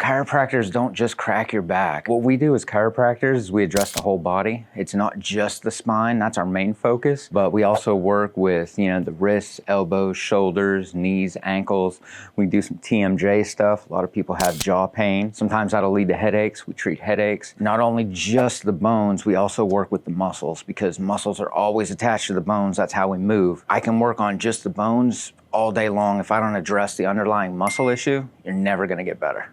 chiropractors don't just crack your back. What we do as chiropractors is we address the whole body. It's not just the spine, that's our main focus, but we also work with, the wrists, elbows, shoulders, knees, ankles. We do some TMJ stuff. A lot of people have jaw pain. Sometimes that'll lead to headaches. We treat headaches. Not only just the bones, we also work with the muscles because muscles are always attached to the bones. That's how we move. I can work on just the bones all day long. If I don't address the underlying muscle issue, you're never gonna get better.